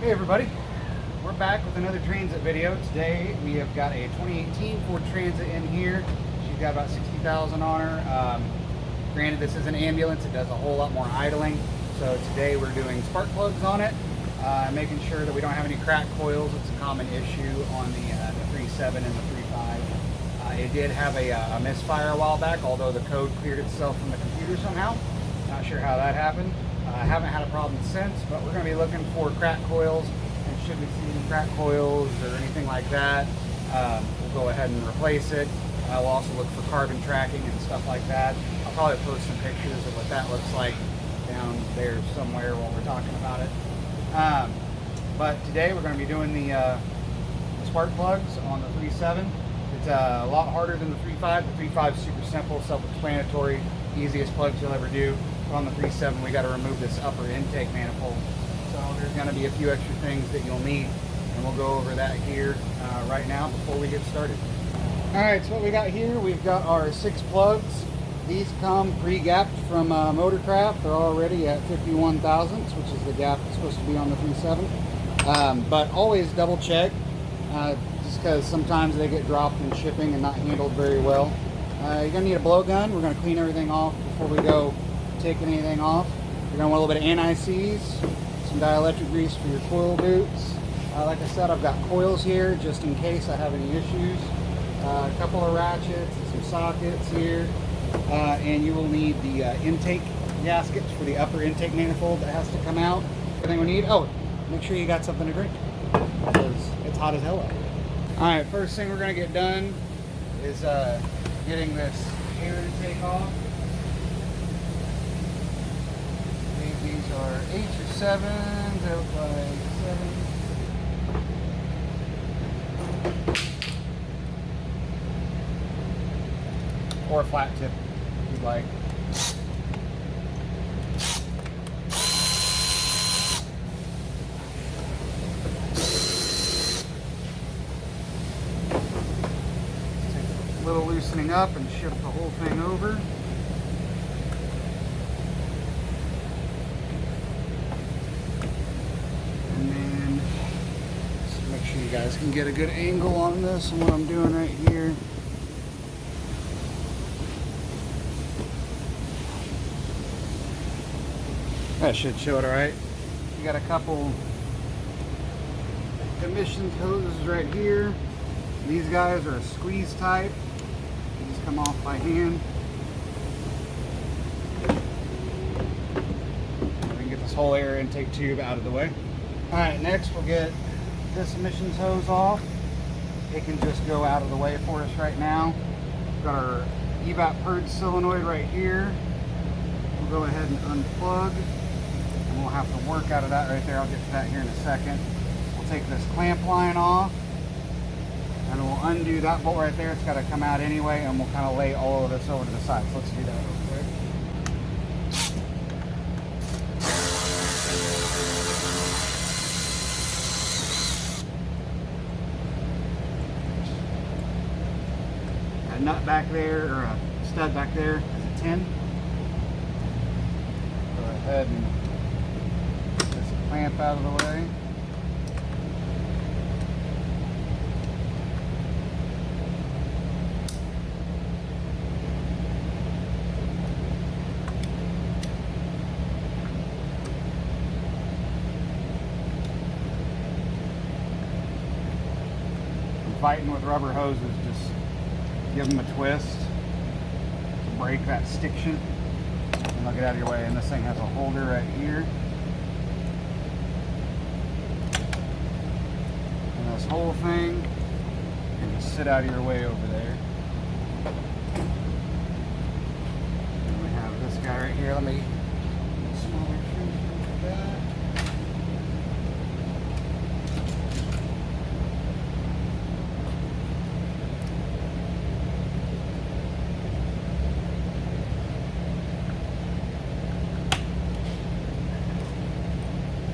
Hey everybody, we're back with another Transit video. Today we have got a 2018 Ford Transit in here. She's got about 60,000 on her. Granted, this is an ambulance, it does a whole lot more idling. So today we're doing spark plugs on it, making sure that we don't have any cracked coils. It's a common issue on the 3.7 and the 3.5. It did have a misfire a while back, although the code cleared itself from the computer somehow. Not sure how that happened. I haven't had a problem since, but we're going to be looking for cracked coils, and should we see any cracked coils or anything like that, we'll go ahead and replace it. We'll also look for carbon tracking and stuff like that. I'll probably post some pictures of what that looks like down there somewhere while we're talking about it. But today we're going to be doing the spark plugs on the 3.7. It's a lot harder than the 3.5. The 3.5 is super simple, self-explanatory, easiest plugs you'll ever do. On the 3.7 we got to remove this upper intake manifold, so there's going to be a few extra things that you'll need, and we'll go over that here right now before we get started. Alright, so what we got here, we've got our 6 plugs. These come pre-gapped from Motorcraft. They're already at 51 thousandths, which is the gap that's supposed to be on the 3.7. But always double check, just because sometimes they get dropped in shipping and not handled very well. You're going to need a blowgun. We're going to clean everything off before we go taking anything off. You're going to want a little bit of anti-seize, some dielectric grease for your coil boots. Like I said, I've got coils here just in case I have any issues. A couple of ratchets and some sockets here. And you will need the intake gaskets for the upper intake manifold that has to come out. Everything we need. Oh, make sure you got something to drink, because it's hot as hell out here. Alright, first thing we're going to get done is getting this air intake off. These are 8 or 7, they look like 7. Or a flat tip, if you'd like. Take a little loosening up and shift the whole thing over. You guys can get a good angle on this and what I'm doing right here. That should show it alright. You got a couple emissions hoses right here. These guys are a squeeze type. They just come off by hand. We can get this whole air intake tube out of the way. Alright, next we'll get this emissions hose off. It can just go out of the way for us right now. We've got our Evap Purge solenoid right here. We'll go ahead and unplug, and we'll have to work out of that right there. I'll get to that here in a second. We'll take this clamp line off, and we'll undo that bolt right there. It's got to come out anyway, and we'll kind of lay all of this over to the side. So let's do that real quick. Nut back there, or a stud back there, is a 10. Go ahead and get this clamp out of the way. Fighting with rubber hoses, just give them a twist to break that stiction, and they'll get out of your way. And this thing has a holder right here, and this whole thing can just sit out of your way over there. And we have this guy right here. Let me get some more trim for that.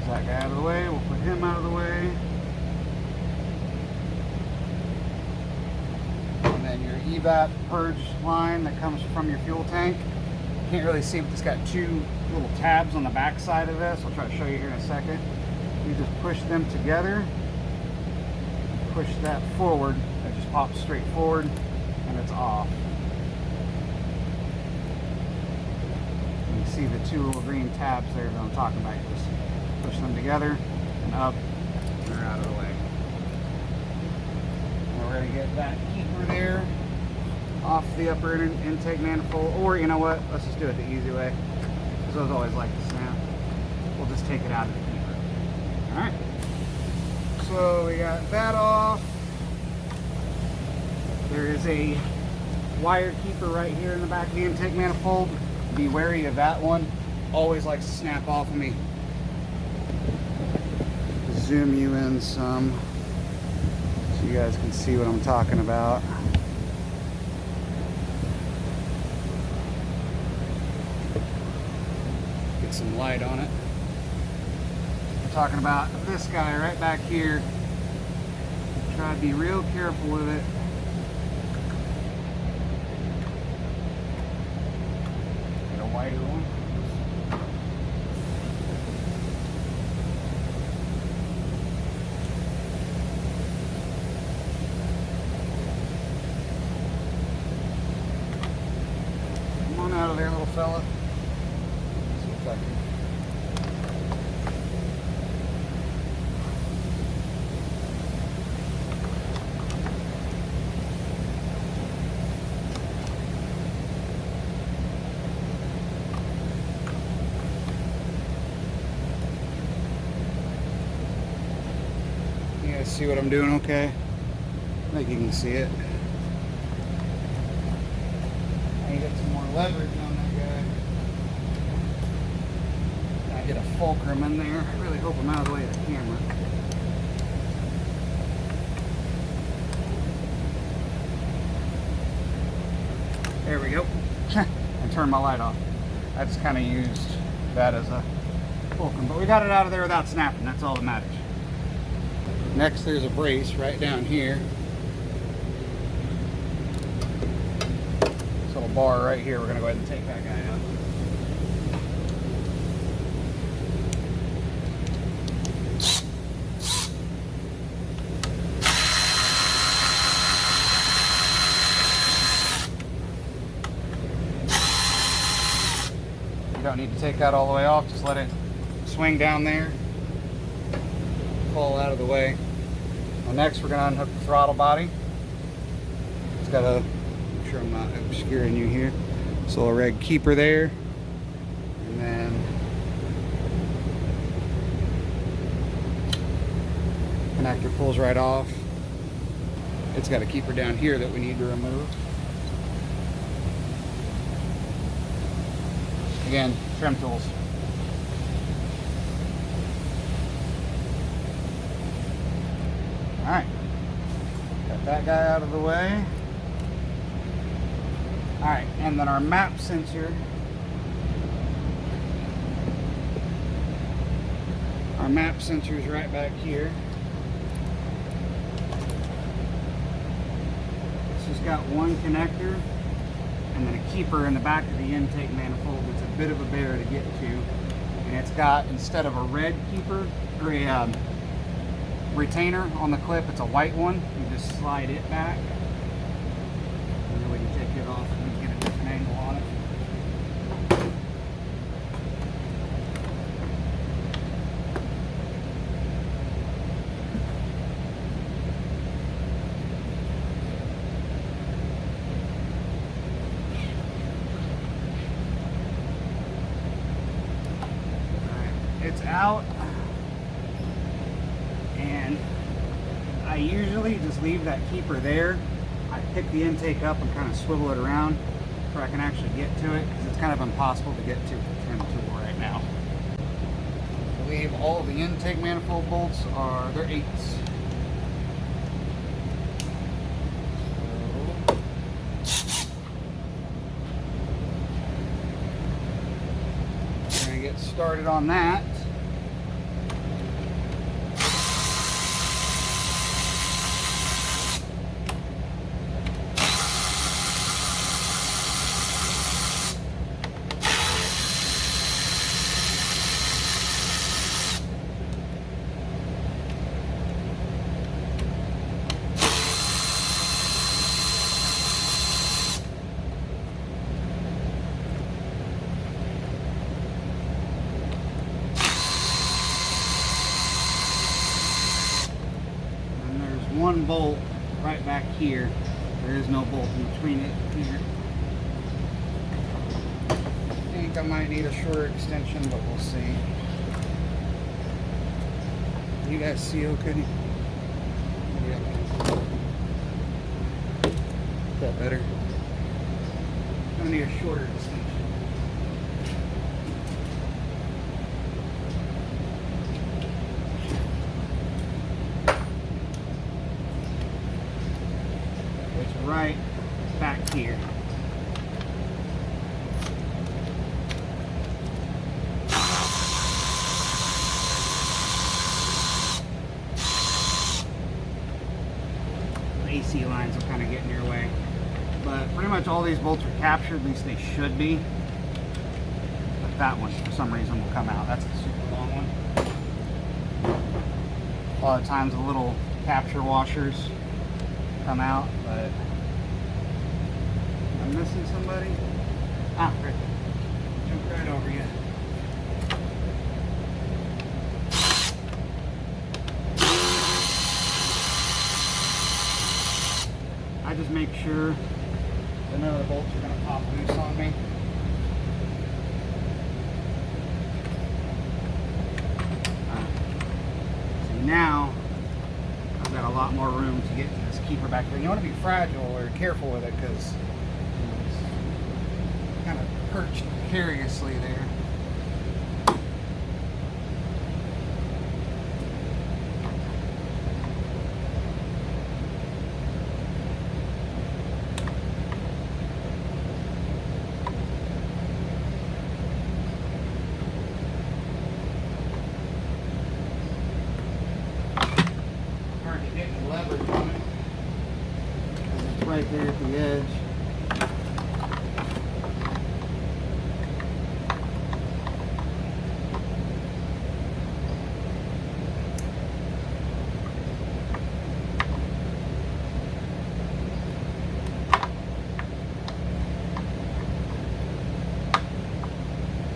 That guy out of the way, we'll put him out of the way. And then your Evap Purge line that comes from your fuel tank. Can't really see, but it's got 2 little tabs on the back side of this. I'll try to show you here in a second. You just push them together, push that forward, it just pops straight forward, and it's off. You see the two little green tabs there that I'm talking about. You just push them together and up, and they're out of the way. And we're going to get that keeper there off the upper intake manifold, or you know what, let's just do it the easy way, because those always like to snap. We'll just take it out of the keeper. Alright, so we got that off. There is a wire keeper right here in the back of the intake manifold. Be wary of that one, always likes to snap off of me. Zoom you in some so you guys can see what I'm talking about. Get some light on it. I'm talking about this guy right back here. Try to be real careful with it. Get a wider one. Come on out of there, little fella. See if I can. You guys see what I'm doing okay? I think you can see it. I get some more leverage on that guy. I get a fulcrum in there. I really hope I'm out of the way of the camera. There we go. And turn my light off. I just kind of used that as a fulcrum, but we got it out of there without snapping. That's all that matters. Next, there's a brace right down here. This little bar right here, we're going to go ahead and take that guy out. You don't need to take that all the way off, just let it swing down there, fall out of the way. Well, next we're going to unhook the throttle body. It's got a, make sure I'm not obscuring you here, this little red keeper there, and then connector pulls right off. It's got a keeper down here that we need to remove. Again, trim tools. Alright, got that guy out of the way. Alright, and then our map sensor. Our map sensor is right back here. It's just got one connector and then a keeper in the back of the intake manifold. It's a bit of a bear to get to. And it's got, instead of a red keeper, or a retainer on the clip, it's a white one. You just slide it back. And then we can take it off and get a different angle on it. It's out, and I usually just leave that keeper there. I pick the intake up and kind of swivel it around so I can actually get to it, because it's kind of impossible to get to with the trim tool right now. I believe all of the intake manifold bolts are, they're 8s. We're going to get started on that. one bolt right back here. There is no bolt in between it here. I think I might need a shorter extension, but we'll see. You guys see okay? Is that better? I need a shorter extension. It's right back here. AC lines will kind of get in your way. But pretty much all these bolts are captured, at least they should be. But that one, for some reason, will come out. That's the super long one. A lot of times the little capture washers come out, but I'm missing somebody. Ah, right there. Jump right over you. I just make sure that none of the bolts are going to pop loose on me. See, now I've got a lot more room to get to this keeper back there. You want to be fragile or careful with it because it's kind of perched precariously there. Leverage on it. It's right there at the edge.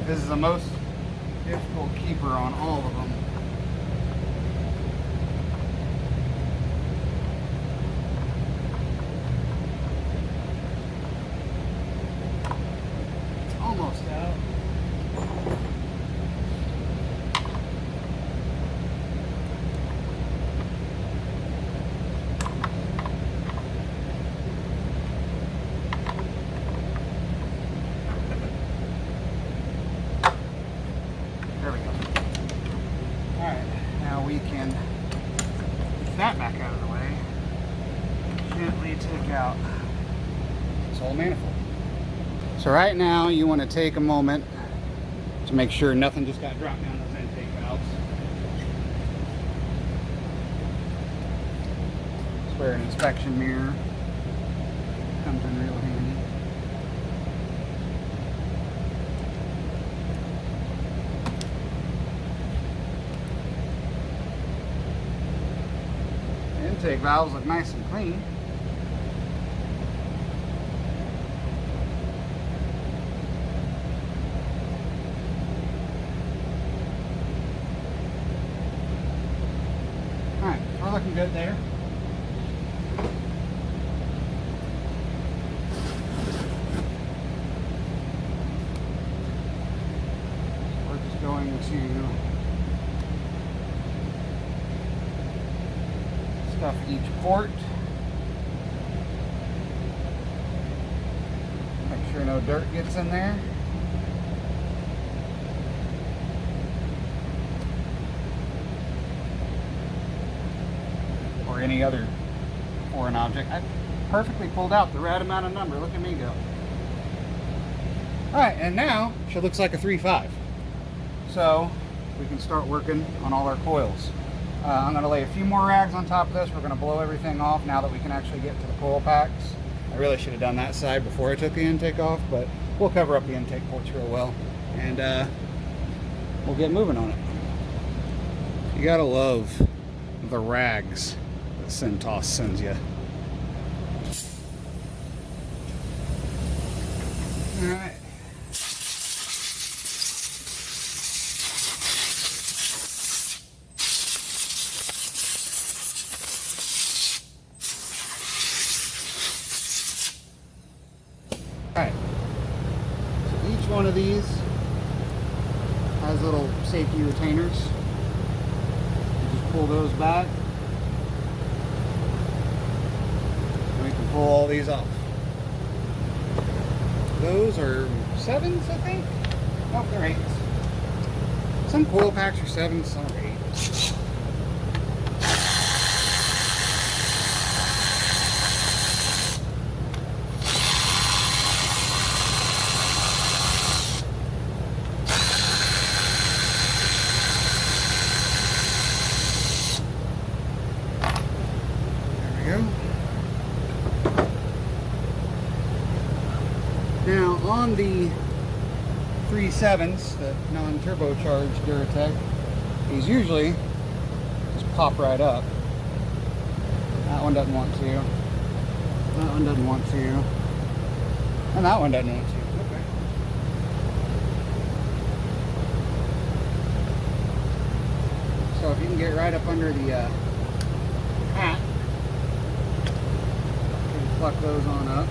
This is the most difficult keeper on all of them. Almost out. There we go. Alright, now we can get that back out of the way. Gently take out this whole manifold. So right now you want to take a moment to make sure nothing just got dropped down those intake valves. That's where an inspection mirror comes in real handy. The intake valves look nice and clean. Alright, we're looking good there. We're just going to stuff each port. Make sure no dirt gets in there. Or any other foreign object. I perfectly pulled out the right amount of number. Look at me go. Alright, and now she looks like a 3.5. So we can start working on all our coils. I'm going to lay a few more rags on top of this. We're going to blow everything off now that we can actually get to the coil packs. I really should have done that side before I took the intake off, but we'll cover up the intake ports real well. And we'll get moving on it. You gotta love the rags that Cintas sends you. Alright. one of these has little safety retainers. You just pull those back. And we can pull all these off. Those are 7s, I think? Nope, they're 8s. Some coil packs are 7s, some are 8s. Now on the 3.7s, the non-turbocharged Duratec, these usually just pop right up. That one doesn't want to. That one doesn't want to. And that one doesn't want to. Okay. So if you can get right up under the hat, you can pluck those on up.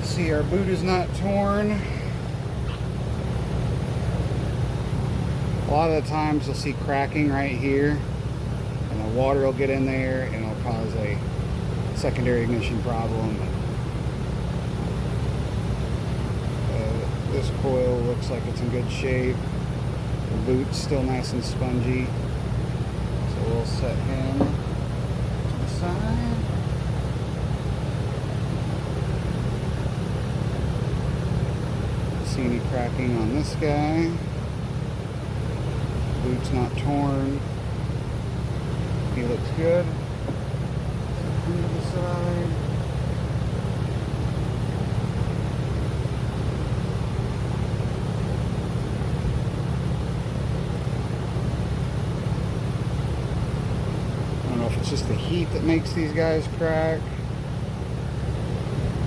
See, our boot is not torn. A lot of the times you'll see cracking right here, and the water will get in there and it'll cause a secondary ignition problem. This coil looks like it's in good shape. The boot's still nice and spongy, so we'll set him to the side. See any cracking on this guy. Boot's not torn. He looks good. Set him to the side. I don't know if it's just the heat that makes these guys crack.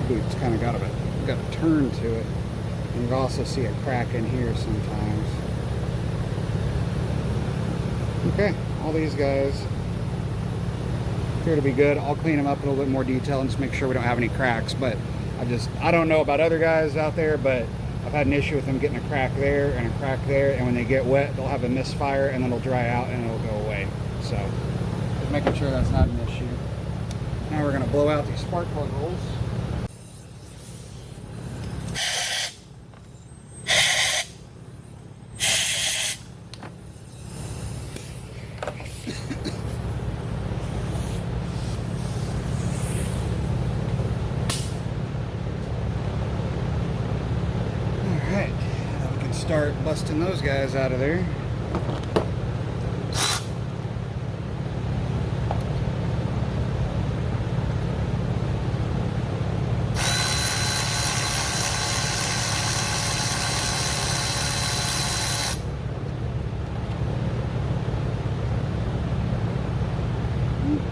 The boot's kind of got a turn to it. And you also see a crack in here sometimes. Okay, all these guys appear to be good. I'll clean them up in a little bit more detail and just make sure we don't have any cracks. But I don't know about other guys out there, but I've had an issue with them getting a crack there and a crack there, and when they get wet, they'll have a misfire and then it'll dry out and it'll go away. So just making sure that's not an issue. Now we're going to blow out these spark plug holes. Start busting those guys out of there.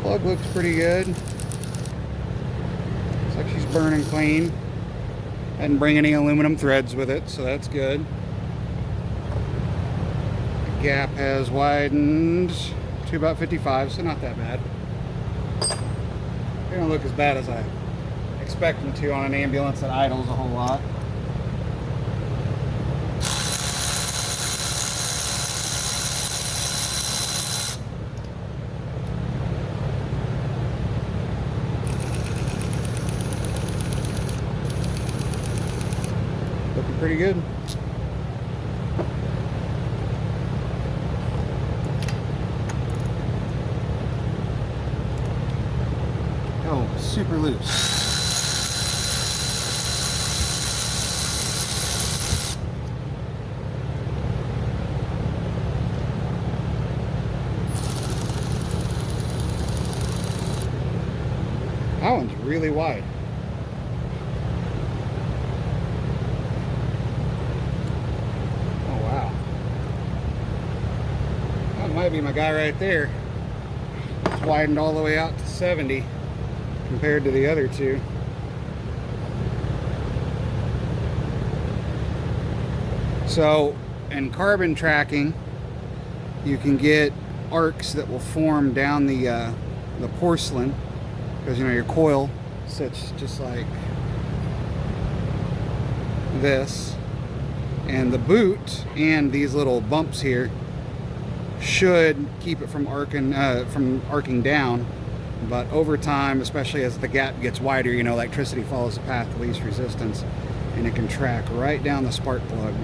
Plug looks pretty good. Looks like she's burning clean. I didn't bring any aluminum threads with it, so that's good. Gap has widened to about 55, so not that bad. They don't look as bad as I expect them to on an ambulance that idles a whole lot. Looking pretty good. Oh, super loose. That one's really wide. Oh, wow. That might be my guy right there. It's widened all the way out to 70. Compared to the other two. So in carbon tracking, you can get arcs that will form down the porcelain, because you know your coil sits just like this, and the boot and these little bumps here should keep it from arcing down. But over time, especially as the gap gets wider, you know, electricity follows the path of least resistance, and it can track right down the spark plug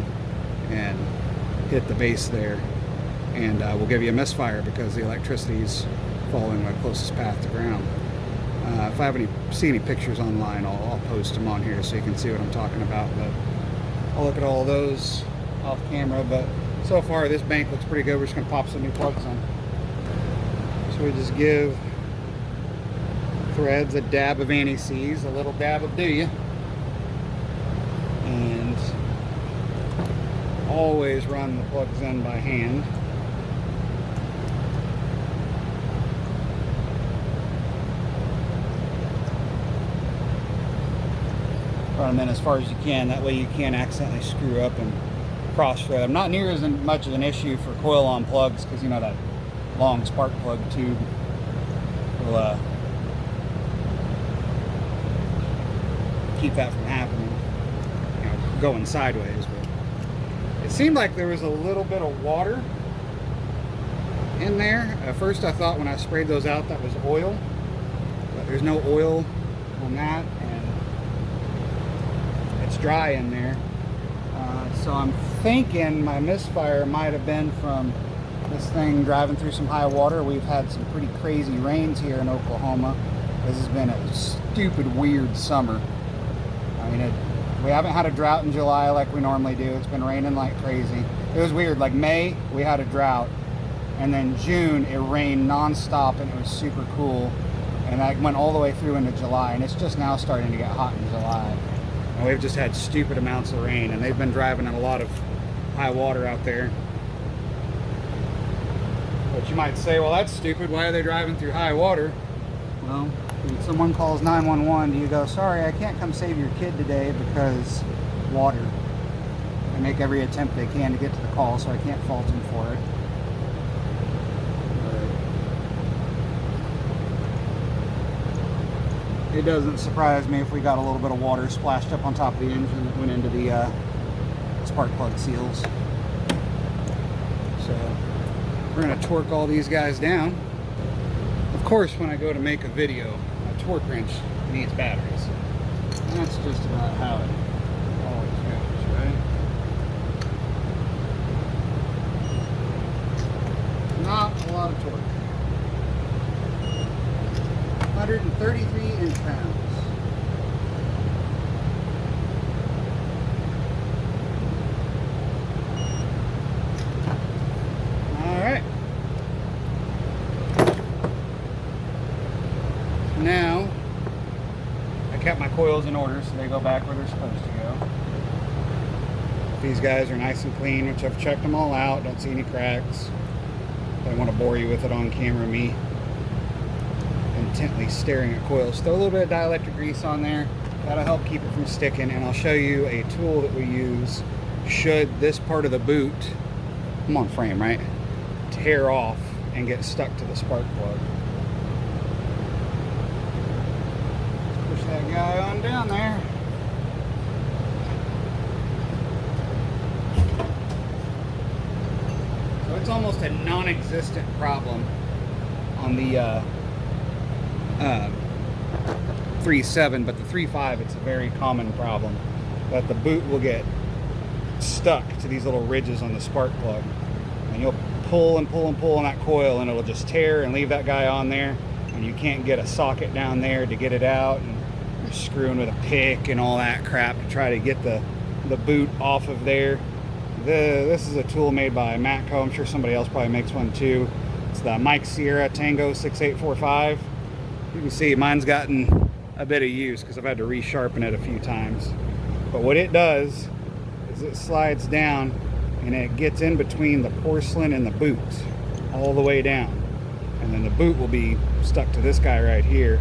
and hit the base there, and will give you a misfire because the electricity is following the closest path to ground. If I see any pictures online, I'll post them on here so you can see what I'm talking about. But I'll look at all those off camera. But so far, this bank looks pretty good. We're just going to pop some new plugs in. So we just give threads a dab of anti-seize, a little dab of do ya, and always run the plugs in by hand. Run them in as far as you can, that way you can't accidentally screw up and cross thread them. Not near as much of an issue for coil on plugs, because you know that long spark plug tube will keep that from happening, you know, going sideways. But it seemed like there was a little bit of water in there. At first I thought when I sprayed those out that was oil, but there's no oil on that, and it's dry in there. So I'm thinking my misfire might have been from this thing driving through some high water. We've had some pretty crazy rains here in Oklahoma. This has been a stupid, weird summer. I mean, we haven't had a drought in July like we normally do. It's been raining like crazy. It was weird. Like May, we had a drought, and then June, it rained nonstop, and it was super cool. And that went all the way through into July, and it's just now starting to get hot in July. And we've just had stupid amounts of rain, and they've been driving in a lot of high water out there. But you might say, well, that's stupid. Why are they driving through high water? Well, when someone calls 911, do you go, sorry, I can't come save your kid today because water? They make every attempt they can to get to the call, so I can't fault them for it. It doesn't surprise me if we got a little bit of water splashed up on top of the engine that went into the spark plug seals. So we're going to torque all these guys down. Of course, when I go to make a video, a torque wrench needs batteries. And that's just about how it always goes, right? Not a lot of torque. 133 inch-pounds. All right. Now, I kept my coils in order so they go back where they're supposed to go. These guys are nice and clean, which I've checked them all out. Don't see any cracks. I don't want to bore you with it on camera, me intently staring at coils. Throw a little bit of dielectric grease on there. That'll help keep it from sticking, and I'll show you a tool that we use should this part of the boot, I'm on frame, right, tear off and get stuck to the spark plug. Push that guy on down there. So it's almost a non-existent problem on the 3.7, but the 3.5, it's a very common problem that the boot will get stuck to these little ridges on the spark plug, and you'll pull and pull and pull on that coil, and it'll just tear and leave that guy on there, and you can't get a socket down there to get it out, and you're screwing with a pick and all that crap to try to get the boot off of there. This is a tool made by Matco. I'm sure somebody else probably makes one too. It's the Mike Sierra Tango 6845. You can see mine's gotten a bit of use because I've had to resharpen it a few times. But what it does is it slides down and it gets in between the porcelain and the boot all the way down. And then the boot will be stuck to this guy right here,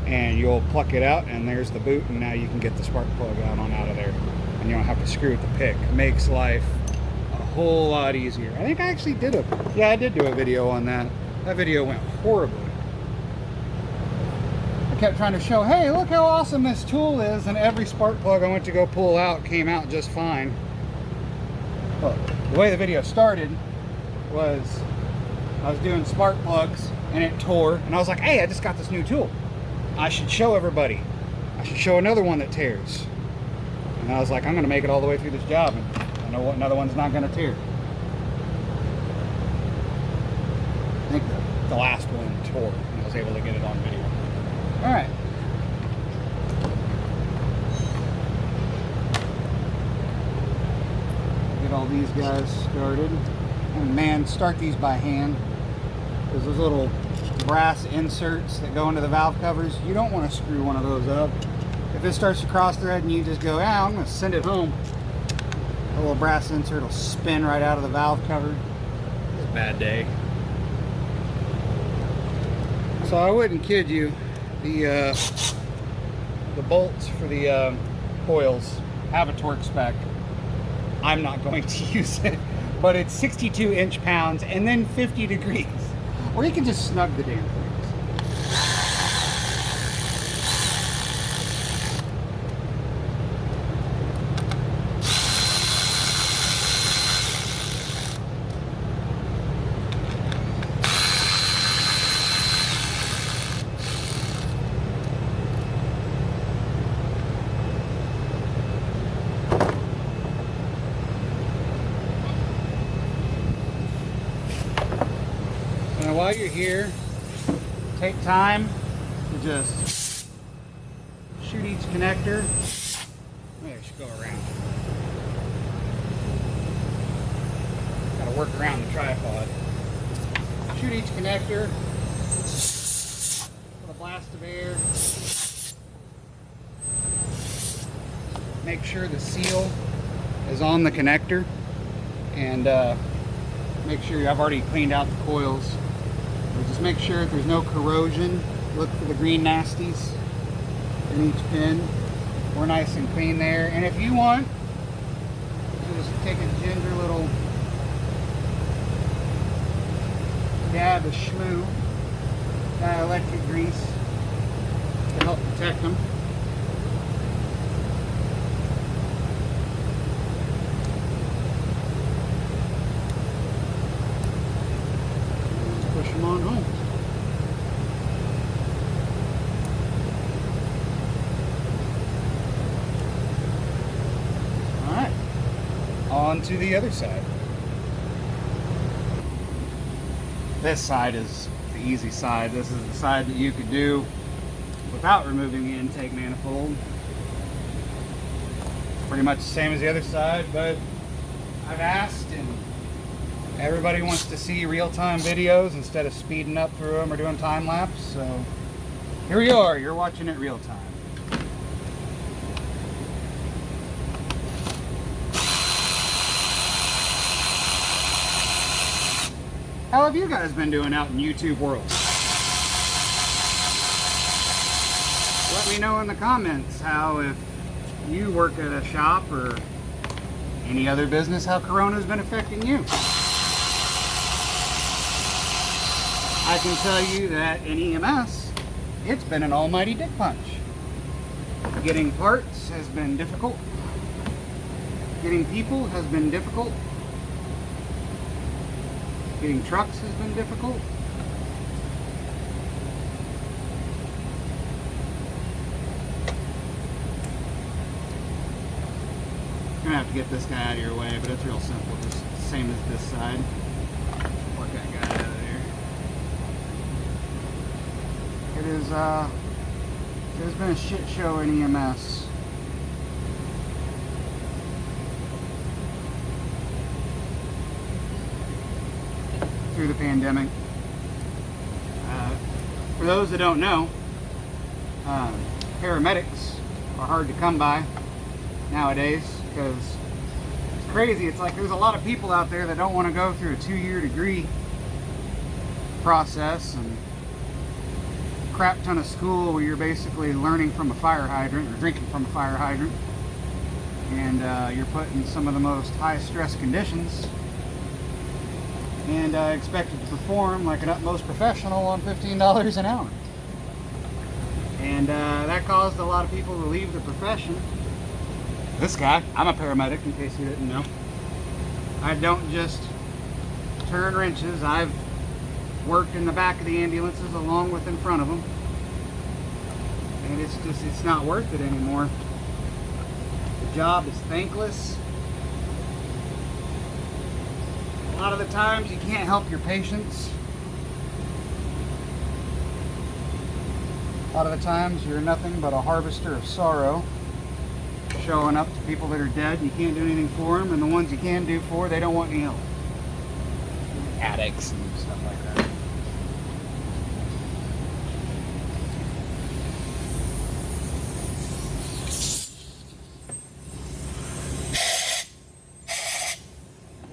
and you'll pluck it out and there's the boot, and now you can get the spark plug out of there. And you don't have to screw with the pick. Makes life whole lot easier. I think I actually did I did do a video on that. That video went horribly. I kept trying to show, hey, look how awesome this tool is, and every spark plug I went to go pull out came out just fine. Well, the way the video started was I was doing spark plugs and it tore, and I was like, hey, I just got this new tool. I should show everybody. I should show another one that tears. And I was like, I'm going to make it all the way through this job, and I know what another one's not going to tear. I think the last one tore, and I was able to get it on video. All right. Get all these guys started. And man, start these by hand. There's those little brass inserts that go into the valve covers. You don't want to screw one of those up. If it starts to cross thread and you just go, I'm going to send it home, a little brass insert will spin right out of the valve cover. It's a bad day. So I wouldn't kid you, the bolts for the coils have a torque spec. I'm not going to use it, but it's 62 inch-pounds and then 50 degrees. Or you can just snug the damn things. Now while you're here, take time to just shoot each connector. Maybe I should go around. Gotta work around the tripod. Shoot each connector. Put a blast of air. Make sure the seal is on the connector, and make sure I've already cleaned out the coils. But just make sure there's no corrosion. Look for the green nasties in each pin. We're nice and clean there. And if you want, just take a ginger little dab of schmoo, electric grease, to help protect them. Push them on home. All right, on to the other side. This side is the easy side. This is the side that you could do without removing the intake manifold. Pretty much the same as the other side, but I've asked, and everybody wants to see real-time videos instead of speeding up through them or doing time-lapse, so here you are, you're watching it real-time. How have you guys been doing out in YouTube world? Let me know in the comments how, if you work at a shop or any other business, how Corona's been affecting you. I can tell you that in EMS, it's been an almighty dick punch. Getting parts has been difficult. Getting people has been difficult. Getting trucks has been difficult. I'm gonna have to get this guy out of your way, but it's real simple, just the same as this side. Work that guy out of there. It has been a shit show in EMS. Through the pandemic. For those that don't know, paramedics are hard to come by nowadays, because it's crazy. It's like there's a lot of people out there that don't want to go through a 2-year degree process and crap ton of school where you're basically learning from a fire hydrant or drinking from a fire hydrant, and you're put in some of the most high stress conditions and expected to perform like an utmost professional on $15 an hour. And that caused a lot of people to leave the profession. This guy, I'm a paramedic in case you didn't know. I don't just turn wrenches. I've worked in the back of the ambulances along with in front of them. And it's not worth it anymore. The job is thankless. A lot of the times you can't help your patients. A lot of the times you're nothing but a harvester of sorrow, showing up to people that are dead. You can't do anything for them, and the ones you can do for, they don't want any help. Addicts and stuff like that.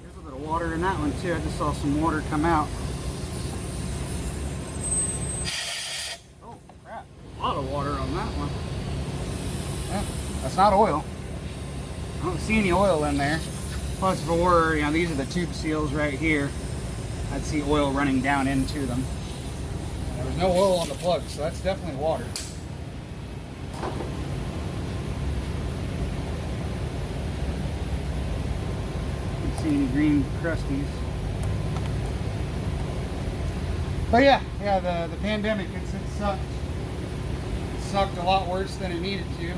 There's a bit of water in that one too. I just saw some water come out. Oh crap, a lot of water on that one. Yeah, that's not oil. I don't see any oil in there. Plus, if it were, you know, these are the tube seals right here. I'd see oil running down into them. And there was no oil on the plug, so that's definitely water. Don't see any green crusties. But yeah, the pandemic, it sucked. It sucked a lot worse than it needed to.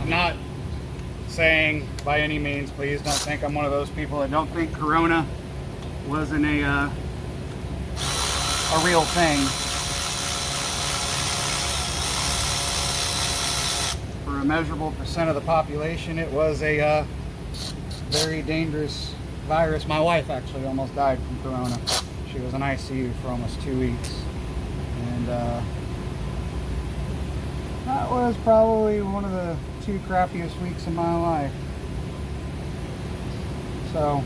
I'm not saying by any means, please don't think I'm one of those people that don't think Corona wasn't a real thing. For a measurable percent of the population, it was a very dangerous virus. My wife actually almost died from Corona. She was in ICU for almost 2 weeks. And that was probably one of the 2 crappiest weeks of my life. So,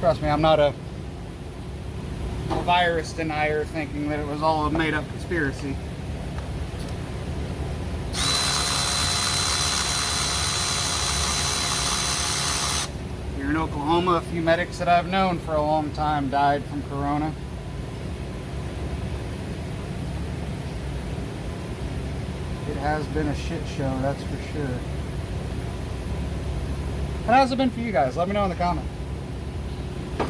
trust me, I'm not a virus denier thinking that it was all a made-up conspiracy. Here in Oklahoma, a few medics that I've known for a long time died from Corona. It has been a shit show, that's for sure. And how's it been for you guys? Let me know in the comments. At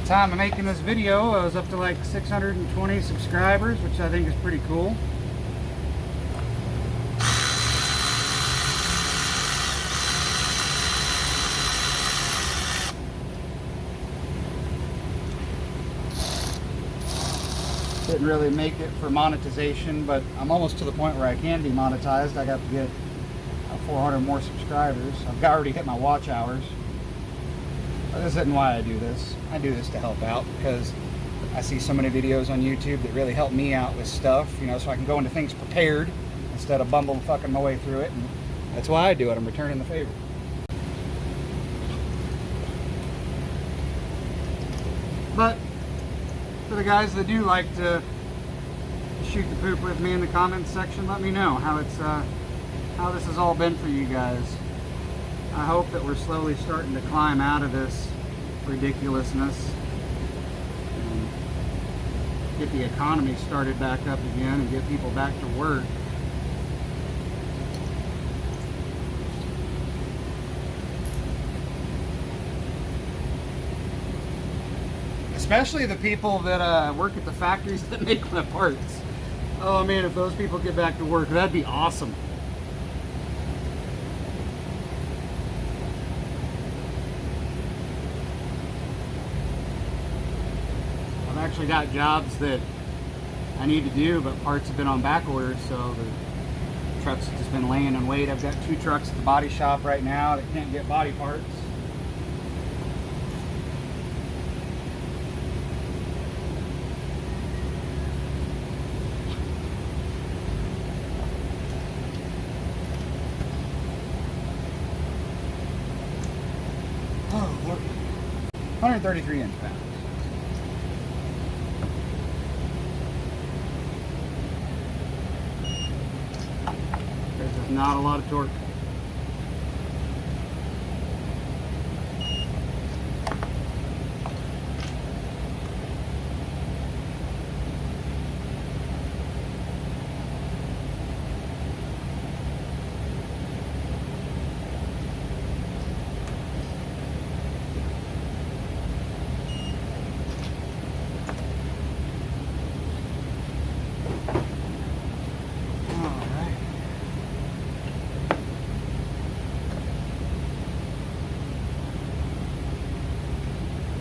the time of making this video, I was up to like 620 subscribers, which I think is pretty cool. Didn't really make it for monetization, but I'm almost to the point where I can be monetized. I got to get 400 more subscribers. I've already hit my watch hours. But this isn't why I do this. I do this to help out because I see so many videos on YouTube that really help me out with stuff, you know, so I can go into things prepared instead of bumbling fucking my way through it. And that's why I do it. I'm returning the favor. But for the guys that do like to shoot the poop with me in the comments section, let me know how this has all been for you guys. I hope that we're slowly starting to climb out of this ridiculousness and get the economy started back up again and get people back to work. Especially the people that work at the factories that make my parts. Oh man, if those people get back to work, that'd be awesome. I've actually got jobs that I need to do, but parts have been on back order, so the trucks have just been laying in wait. I've got 2 trucks at the body shop right now that can't get body parts. Oh, look. 133 inch pounds. Not a lot of torque.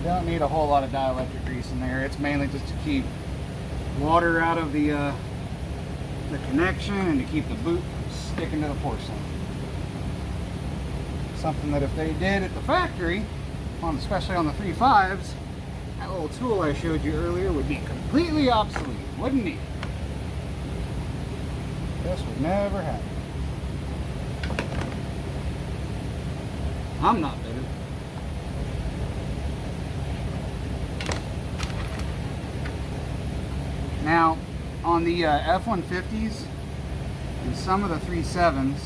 Don't need a whole lot of dielectric grease in there. It's mainly just to keep water out of the connection and to keep the boot from sticking to the porcelain. Something that if they did at the factory, especially on the 3.5s, that little tool I showed you earlier would be completely obsolete. Wouldn't need it. This would never happen. I'm not bitter. Now, on the F-150s and some of the 3.7s,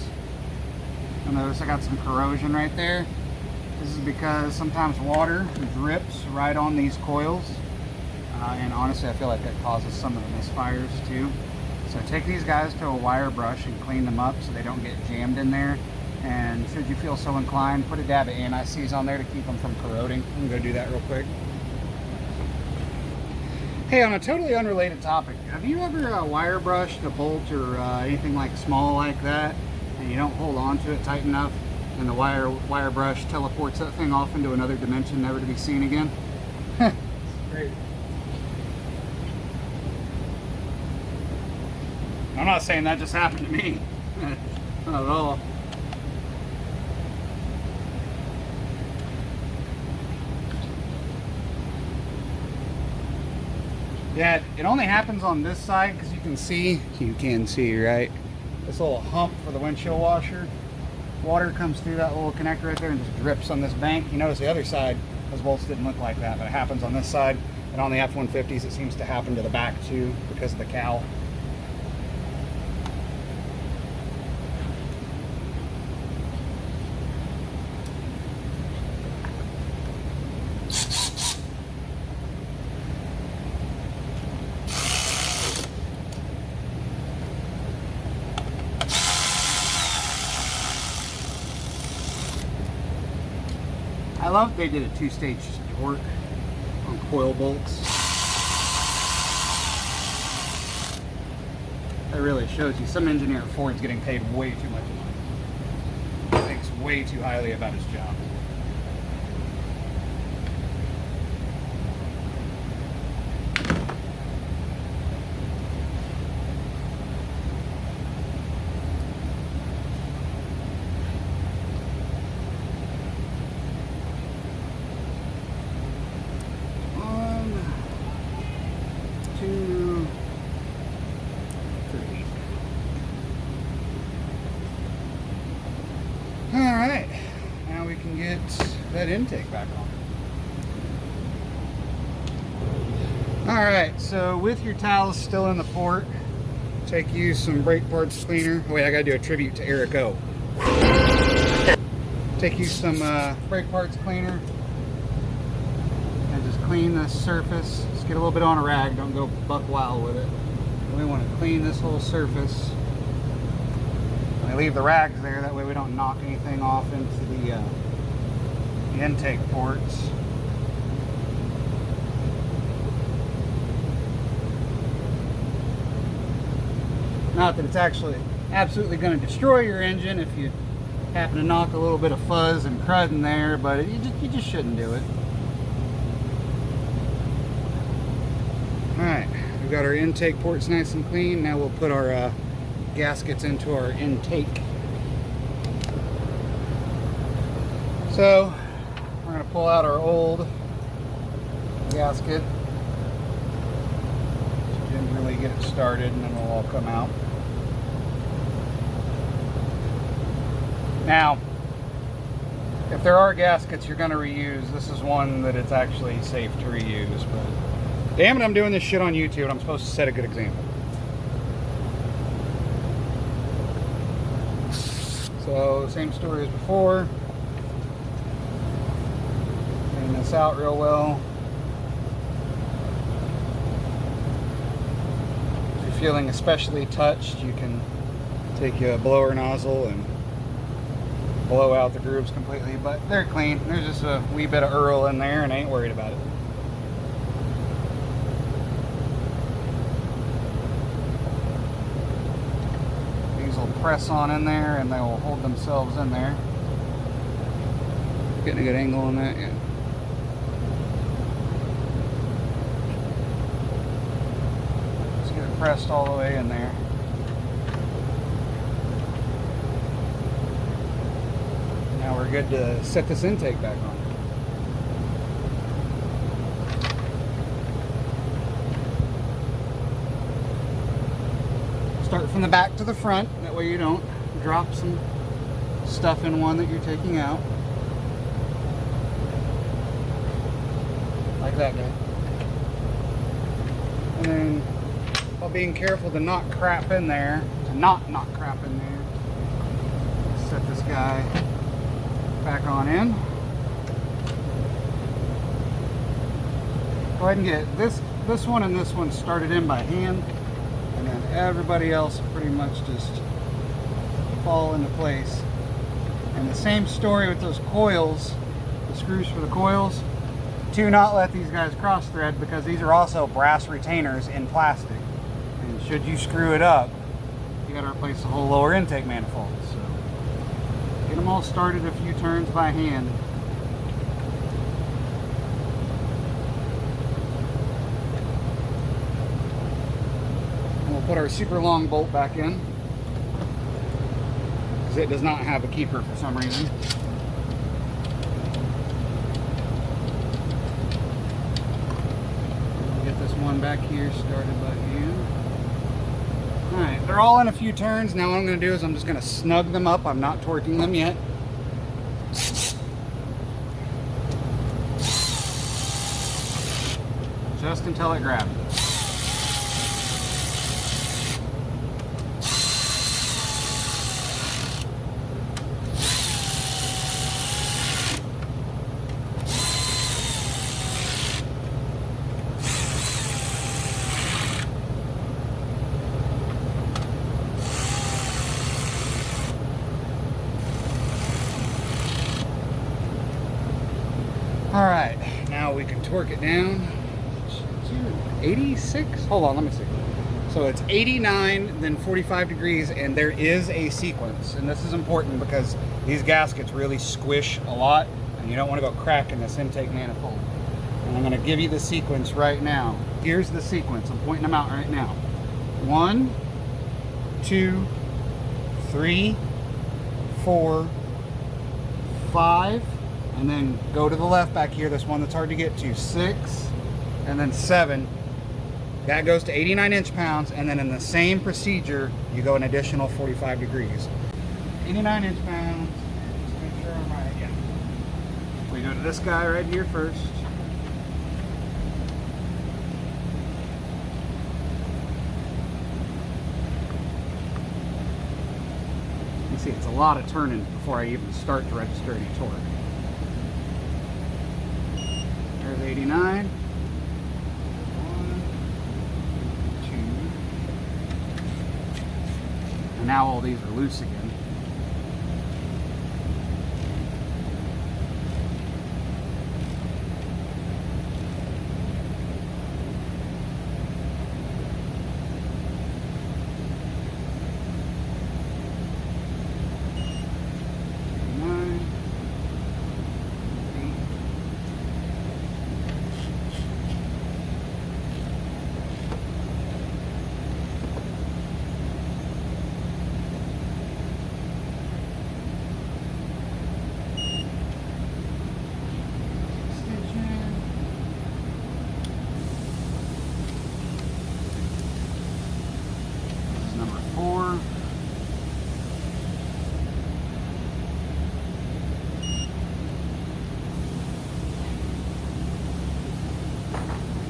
you'll notice I got some corrosion right there. This is because sometimes water drips right on these coils. And honestly, I feel like that causes some of the misfires too. So take these guys to a wire brush and clean them up so they don't get jammed in there. And should you feel so inclined, put a dab of anti-seize on there to keep them from corroding. I'm gonna go do that real quick. Hey, on a totally unrelated topic, have you ever wire brushed a bolt or anything like small like that, and you don't hold on to it tight enough, and the wire brush teleports that thing off into another dimension, never to be seen again? Great. I'm not saying that just happened to me. Not at all. Yeah, it only happens on this side because you can see, right? This little hump for the windshield washer. Water comes through that little connector right there and just drips on this bank. You notice the other side, those bolts didn't look like that, but it happens on this side. And on the F-150s, it seems to happen to the back too because of the cowl. I love they did a two-stage torque on coil bolts. That really shows you some engineer at Ford's getting paid way too much money. He thinks way too highly about his job. Alright, now we can get that intake back on. Alright, so with your towels still in the port, use some brake parts cleaner. Oh wait, I gotta do a tribute to Eric O. Use some brake parts cleaner and just clean the surface. Just get a little bit on a rag, don't go buck wild with it. We want to clean this whole surface. I leave the rags there, that way we don't knock anything off into the intake ports. Not that it's actually absolutely going to destroy your engine if you happen to knock a little bit of fuzz and crud in there, but you just shouldn't do it. Alright, we've got our intake ports nice and clean. Now we'll put our gaskets into our intake. So we're going to pull out our old gasket. Didn't really get it started, and then we'll all come out. Now, if there are gaskets you're going to reuse, this is one that it's actually safe to reuse. But damn it, I'm doing this shit on YouTube, and I'm supposed to set a good example. So same story as before. Getting this out real well. If you're feeling especially touched, you can take a blower nozzle and blow out the grooves completely, but they're clean. There's just a wee bit of Earl in there and I ain't worried about it. These will press on in there and they will hold themselves in there. Getting a good angle on that, yeah. Just get it pressed all the way in there. Now we're good to set this intake back on. Start from the back to the front, that way you don't drop some stuff in one that you're taking out. Like that guy. And then, while being careful to not crap in there, not crap in there, set this guy back on in. Go ahead and get this one and this one started in by hand, and then everybody else pretty much just fall into place. And the same story with those coils, the screws for the coils. Do not let these guys cross thread because these are also brass retainers in plastic. And should you screw it up, you gotta replace the whole lower intake manifold. So get them all started a few turns by hand. And we'll put our super long bolt back in because it does not have a keeper for some reason. One back here started by hand. Alright, they're all in a few turns. Now what I'm going to do is I'm just going to snug them up. I'm not torquing them yet. Just until it grabs. Alright, now we can torque it down. 86? Hold on, let me see. So it's 89, then 45 degrees, and there is a sequence. And this is important because these gaskets really squish a lot, and you don't want to go cracking this intake manifold. And I'm going to give you the sequence right now. Here's the sequence. I'm pointing them out right now. 1, 2, 3, 4, 5, and then go to the left back here, this one that's hard to get to, 6, and then 7. That goes to 89 inch-pounds, and then in the same procedure, you go an additional 45 degrees. 89 inch-pounds, just make sure I'm right, yeah. We go to this guy right here first. You see, it's a lot of turning before I even start to register any torque. There's 89. 1, 2. And now all these are loose again.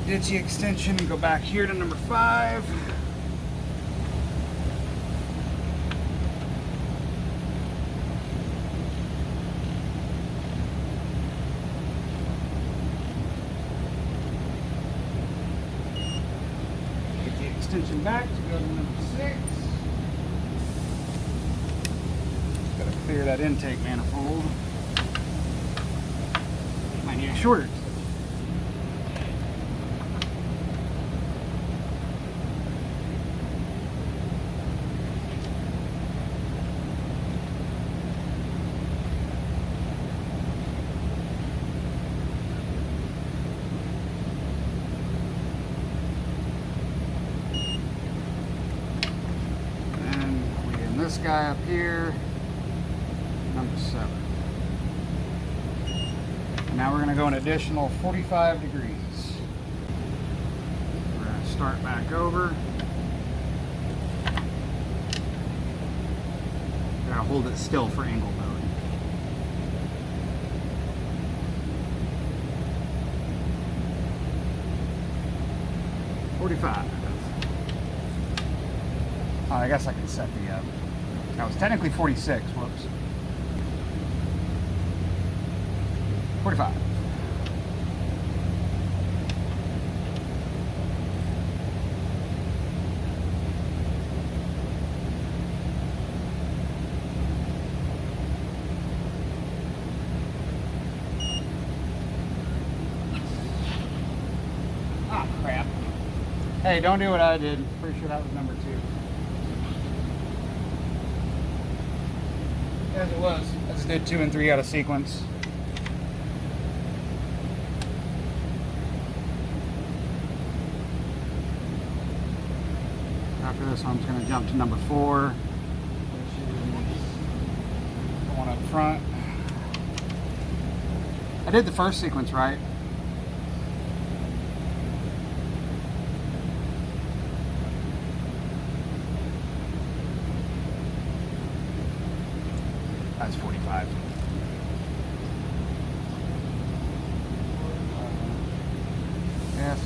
Ditchy extension and go back here to number 5. Going back to go to number 6. Got to clear that intake manifold. Might need a shorter. This guy up here, number 7. And now we're going to go an additional 45 degrees. We're going to start back over. We're going to hold it still for angle mode. I guess I can set the that was technically 46, whoops. 45. Ah, crap. Hey, don't do what I did. Pretty sure that was number 2. As it was. I just did 2 and 3 out of sequence. After this, I'm just going to jump to number 4, which is the one up front. I did the first sequence right. That's 45. Yes.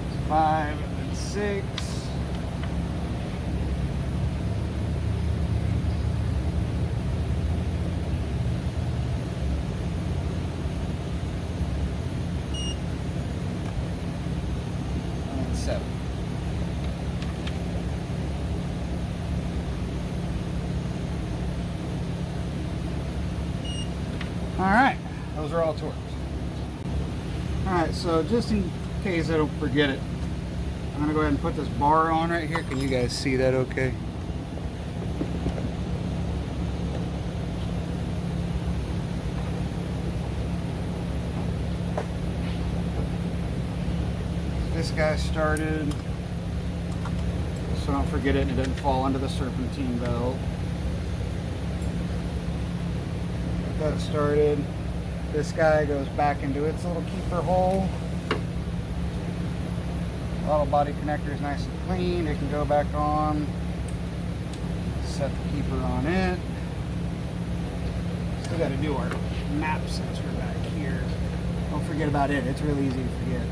It's 5 and 6. Alright, those are all torqued. Alright, so just in case I don't forget it, I'm going to go ahead and put this bar on right here. Can you guys see that okay? This guy started, so don't forget it and it doesn't fall under the serpentine belt. That started. This guy goes back into its little keeper hole. Throttle body connector is nice and clean. It can go back on. Set the keeper on it. Still got to do our map sensor back here. Don't forget about it. It's really easy to forget.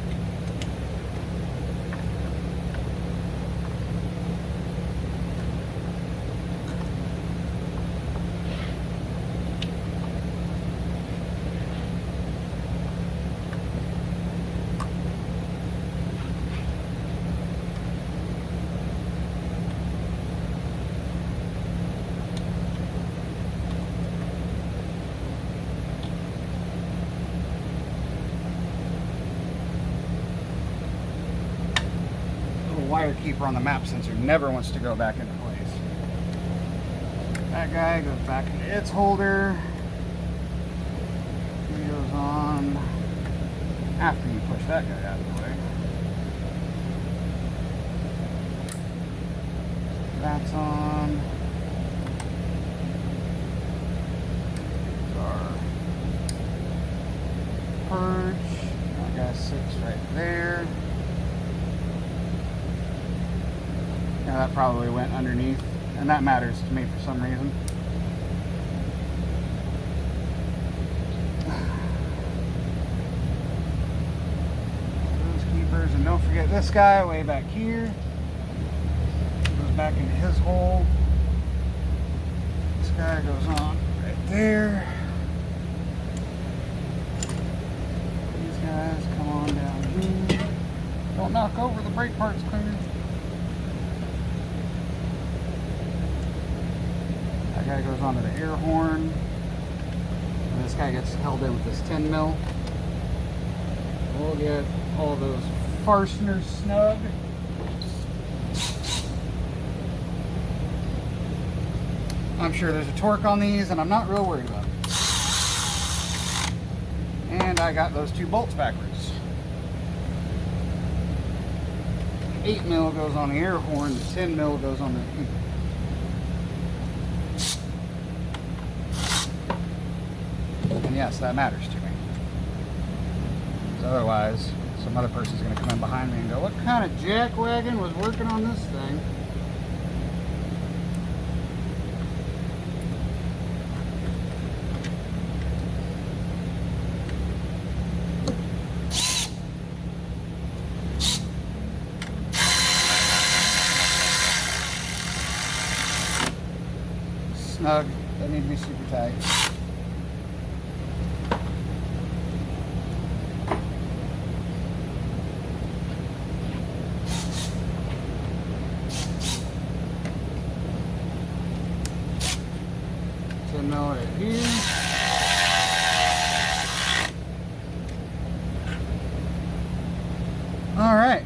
Wire keeper on the map sensor never wants to go back into place. That guy goes back into its holder. He goes on after you push that guy out of the way. That's on. Our Purge. That guy sits right there. Yeah, that probably went underneath, and that matters to me for some reason. Those keepers, and don't forget this guy way back here. goes back into his hole. This guy goes on right there. These guys come on down here. Don't knock over, the brake part's clear. That guy goes onto the air horn. And this guy gets held in with this 10 mil. We'll get all those fasteners snug. I'm sure there's a torque on these, and I'm not real worried about it. And I got those 2 bolts backwards. 8 mil goes on the air horn, the 10 mil goes on the... And yes, that matters to me. Because otherwise, some other person's going to come in behind me and go, what kind of jackwagon was working on this thing? Snug, doesn't need to be super tight. Right here. All right.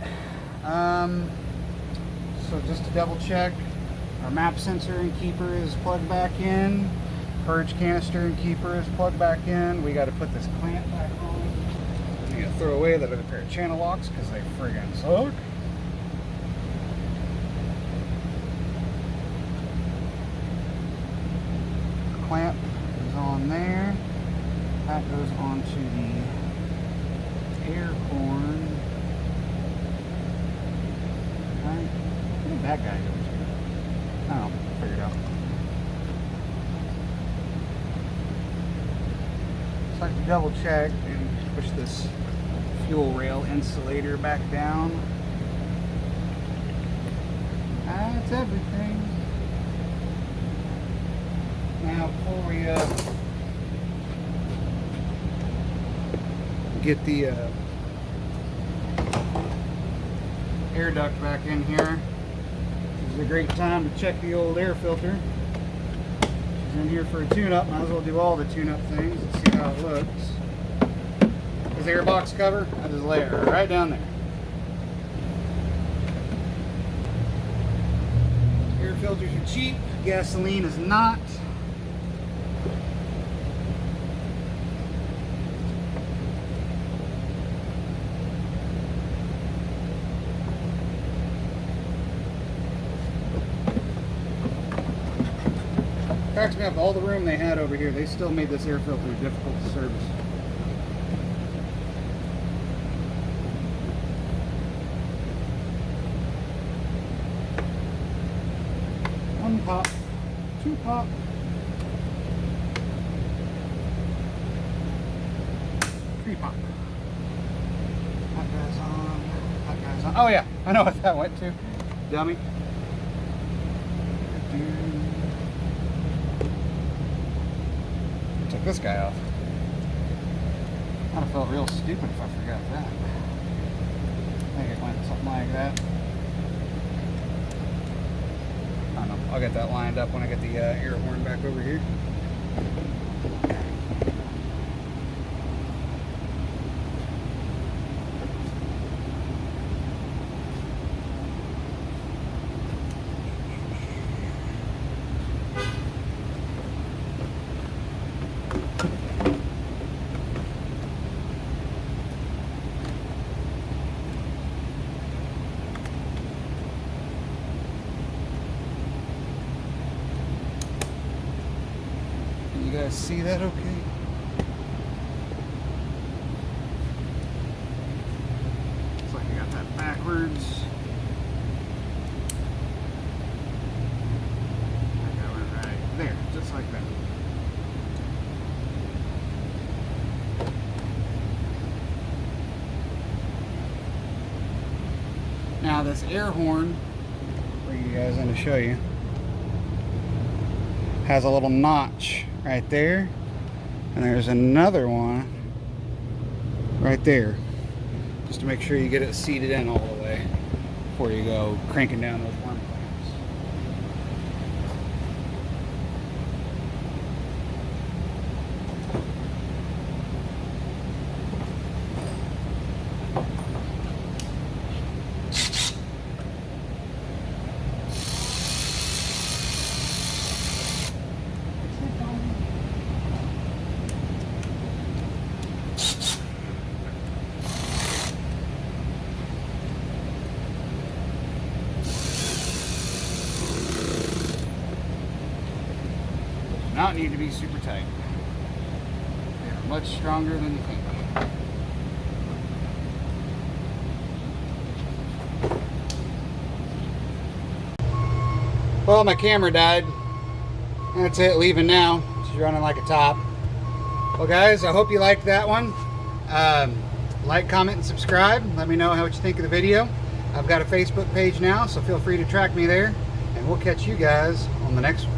So just to double check, our map sensor and keeper is plugged back in. Purge canister and keeper is plugged back in. We got to put this clamp back on. I'm gonna throw away that other pair of channel locks because they friggin' suck. Clamp is on there. That goes onto the air horn. Right. Where did that guy go to? Oh, figured out. So I have to double check and push this fuel rail insulator back down. That's everything. Now before we get the air duct back in here, this is a great time to check the old air filter. She's in here for a tune-up. Might as well do all the tune-up things and see how it looks. This air box cover, I just lay it right down there. Air filters are cheap, gasoline is not. Cracks me up, all the room they had over here, they still made this air filter difficult to service. One pop, 2 pop. 3 pop. That guy's on, that guy's on. Oh yeah, I know what that went to. Dummy. Took this guy off. I'd have felt real stupid if I forgot that. I think it went something like that. I don't know. I'll get that lined up when I get the air horn back over here. You guys see that okay? Looks like I got that backwards. I got it right there, just like that. Now this air horn, we guys in to show you. Has a little notch right there, and there's another one right there, just to make sure you get it seated in all the way before you go cranking down those worm clamps. Not need to be super tight. They're much stronger than you think. Well, my camera died. That's it, leaving now. She's running like a top. Well guys, I hope you liked that one. Like, comment, and subscribe. Let me know what you think of the video. I've got a Facebook page now, so feel free to track me there. And we'll catch you guys on the next one.